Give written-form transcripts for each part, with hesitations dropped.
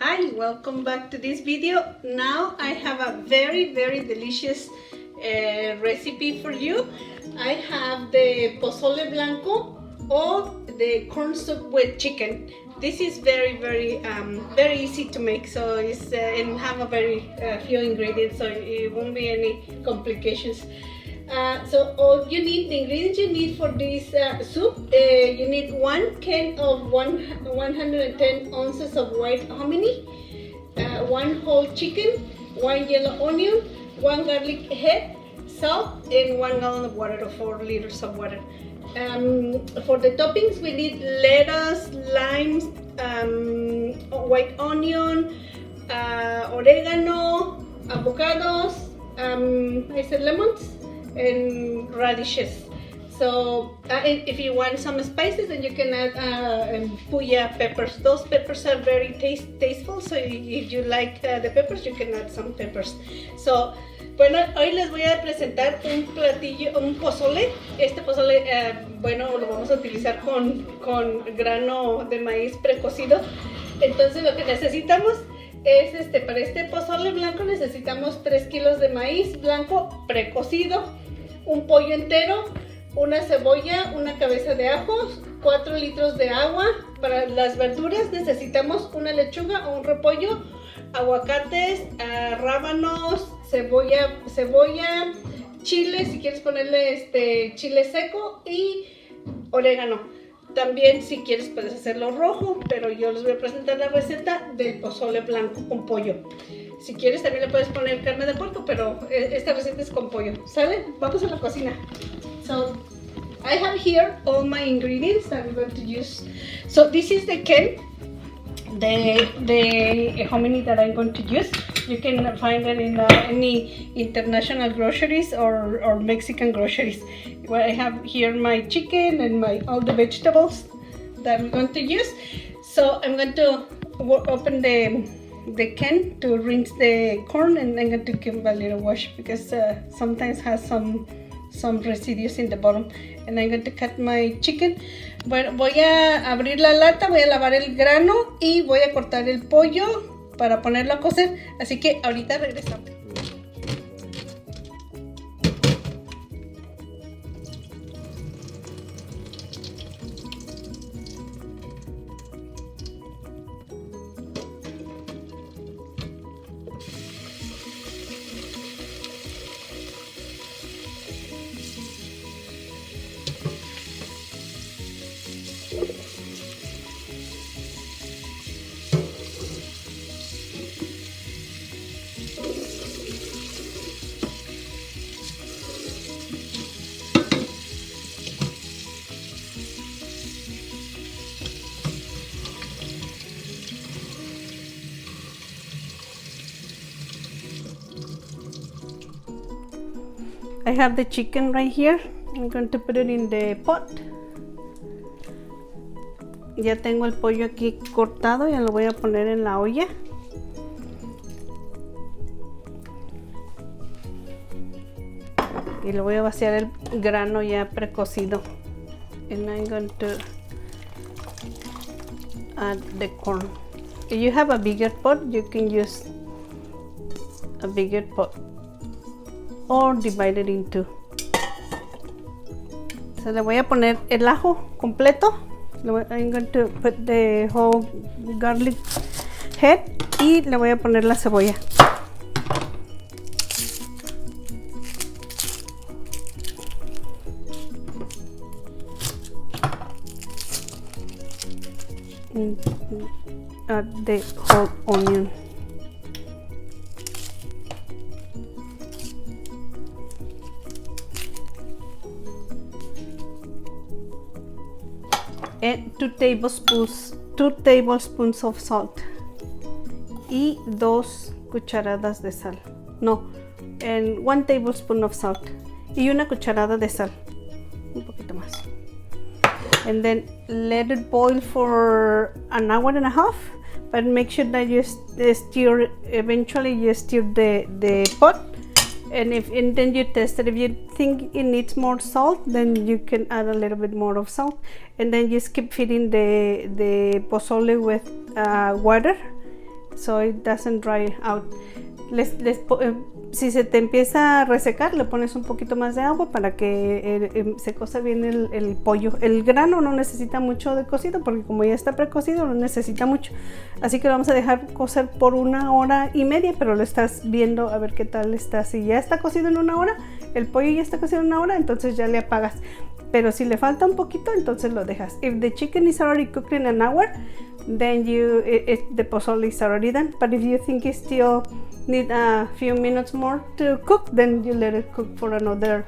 Hi, welcome back to this video. Now I have a very delicious recipe for you. I have the pozole blanco or the corn soup with chicken. This is very easy to make, so it's and have a very few ingredients, so it won't be any complications. So all the ingredients you need for this soup, you need 1 can of 110 ounces of white hominy, 1 whole chicken, 1 yellow onion, 1 garlic head, salt, and 1 gallon of water or 4 liters of water. For the toppings, we need lettuce, limes, white onion, oregano, avocados, I said lemons, and radishes. So if you want some spices, then you can add puya peppers. Those peppers are very tasteful, so if you like the peppers, you can add some peppers. So bueno, hoy les voy a presentar un platillo, un pozole. Este pozole, bueno, lo vamos a utilizar con grano de maíz precocido. Entonces lo que necesitamos es para este pozole blanco necesitamos 3 kilos de maíz blanco precocido, un pollo entero, una cebolla, una cabeza de ajos, 4 litros de agua. Para las verduras necesitamos una lechuga o un repollo, aguacates, rábanos, cebolla, chile, si quieres ponerle chile seco, y orégano. También si quieres puedes hacerlo rojo, pero yo les voy a presentar la receta del pozole blanco con pollo. Si quieres también le puedes poner carne de puerco, pero esta receta es con pollo. ¿Sale? Vamos a la cocina. So I have here all my ingredients that I'm going to use. So this is the can, the hominy that I'm going to use. You can find it in any international groceries or Mexican groceries. Well, I have here my chicken and all the vegetables that I'm going to use. So I'm going to open the can to rinse the corn, and I'm going to give a little wash because sometimes has some residues in the bottom. And I'm going to cut my chicken. Bueno, voy a abrir la lata, voy a lavar el grano y voy a cortar el pollo para ponerlo a cocer. Así que ahorita regresamos. I have the chicken right here. I'm going to put it in the pot. Ya tengo el pollo aquí cortado, ya lo voy a poner en la olla. Y le voy a vaciar el grano ya precocido. And I'm going to add the corn. If you have a bigger pot, you can use a bigger pot or divide it in two. So le voy a poner el ajo completo. I'm going to put the whole garlic head y le voy a poner la cebolla. Add the whole onion. And 2 tablespoons of salt y 2 cucharadas de sal. No, and 1 tablespoon of salt y una cucharada de sal, un poquito más. And then let it boil for an hour and a half, but make sure that you stir. Eventually you stir the pot, and then you test it. If you think it needs more salt, then you can add a little bit more of salt, and then just keep feeding the pozole with water so it doesn't dry out. Si se te empieza a resecar, le pones un poquito más de agua para que se cosa bien el pollo. El grano no necesita mucho de cocido porque como ya está precocido no necesita mucho. Así que lo vamos a dejar cocer por 1 hora y media, pero lo estás viendo a ver qué tal está. Si ya está cocido en 1 hora, el pollo ya está cocido en 1 hora, entonces ya le apagas. Pero si le falta un poquito, entonces lo dejas. If the chicken is already cooked in an hour, then the pozole is already done. But if you think it still need a few minutes more to cook, then you let it cook for another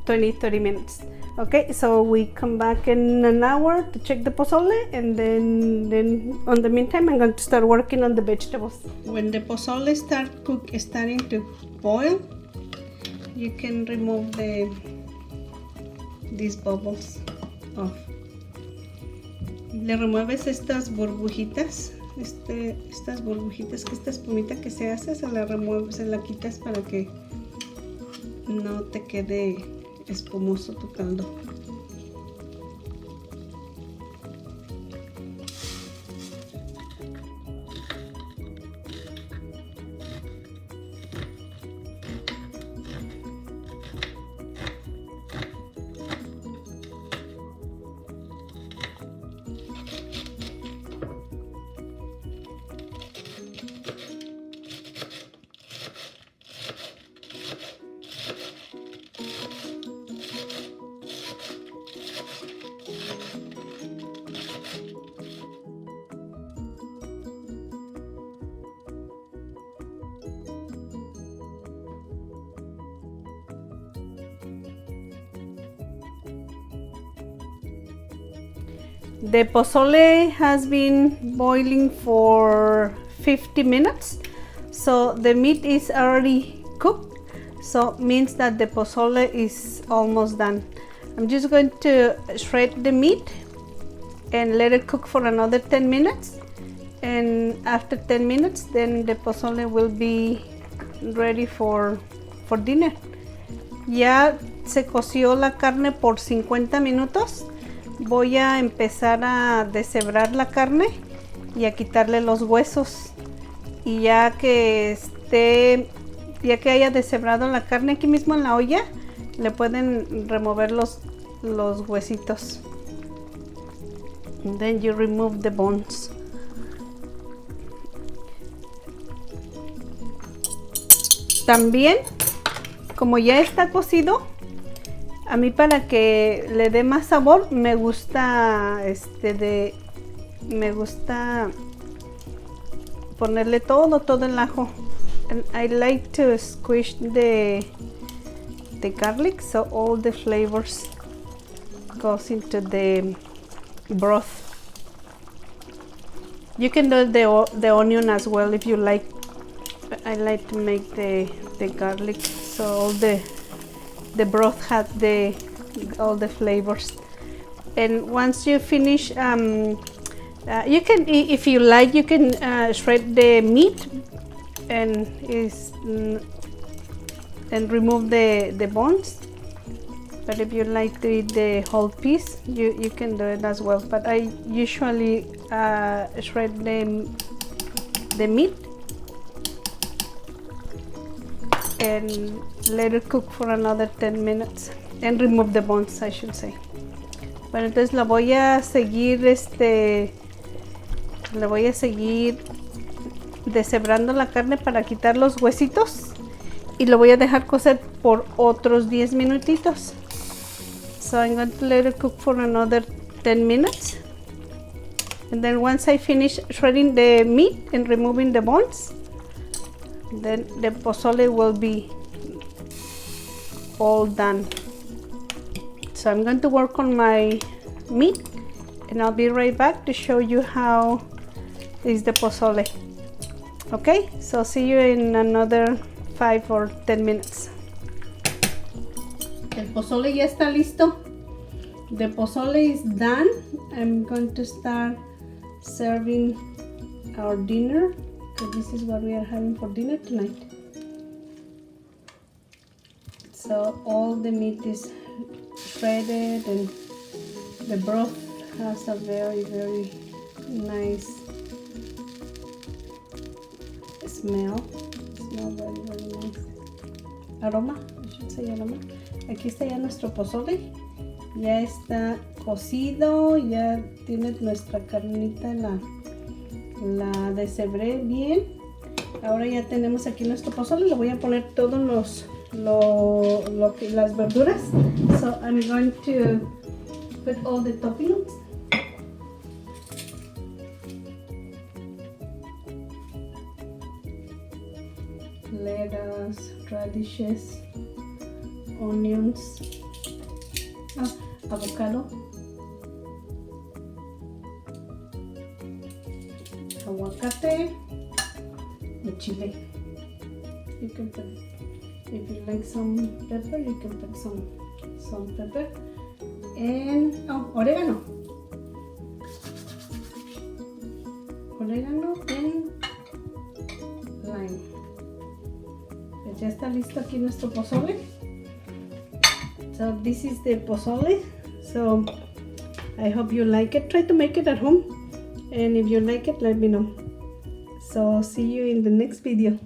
20-30 minutes. Okay, so we come back in an hour to check the pozole, and then on the meantime I'm going to start working on the vegetables. When the pozole starting to boil, you can remove these bubbles off. Le remueves estas burbujitas. Estas burbujitas, que esta espumita que se hace, se la remueves, se la quitas para que no te quede espumoso tu caldo. The pozole has been boiling for 50 minutes, so the meat is already cooked, so means that the pozole is almost done. I'm just going to shred the meat and let it cook for another 10 minutes, and after 10 minutes then the pozole will be ready for dinner. Ya se coció la carne por 50 minutos. Voy a empezar a deshebrar la carne y a quitarle los huesos, y ya que haya deshebrado la carne aquí mismo en la olla, le pueden remover los huesitos. And then you remove the bones. También, como ya está cocido, a mí para que le dé más sabor me gusta ponerle todo el ajo. And I like to squish the garlic so all the flavors goes into the broth. You can do the onion as well if you like. I like to make the garlic so all the broth has all the flavors. And once you finish, you can, if you like, you can shred the meat and remove the bones. But if you like to eat the whole piece, you can do it as well. But I usually shred the meat and let it cook for another 10 minutes and remove the bones, I should say. Bueno, entonces la voy a seguir deshebrando la carne para quitar los huesitos, y lo voy a dejar cocer por otros 10 minutitos. So I'm going to let it cook for another 10 minutes, and then once I finish shredding the meat and removing the bones, then the pozole will be all done. So I'm going to work on my meat, and I'll be right back to show you how is the pozole. Okay, so see you in another 5 or 10 minutes. El pozole ya está listo. The pozole is done. I'm going to start serving our dinner. So this is what we are having for dinner tonight. So all the meat is shredded, and the broth has a very, very nice Smell very, very nice. Aroma, I should say aroma. Aquí está ya nuestro pozole. Ya está cocido, ya tiene nuestra carnita, la deshebré bien. Ahora ya tenemos aquí nuestro pozole. Le voy a poner todos las verduras. So I'm going to put all the toppings. Lettuce, radishes, onions, avocado, aguacate, and chile. You can put, if you like some pepper, you can put some pepper, and oregano and lime. Pues ya está listo aquí nuestro pozole. So this is the pozole. So I hope you like it. Try to make it at home, and if you like it, let me know. So see you in the next video.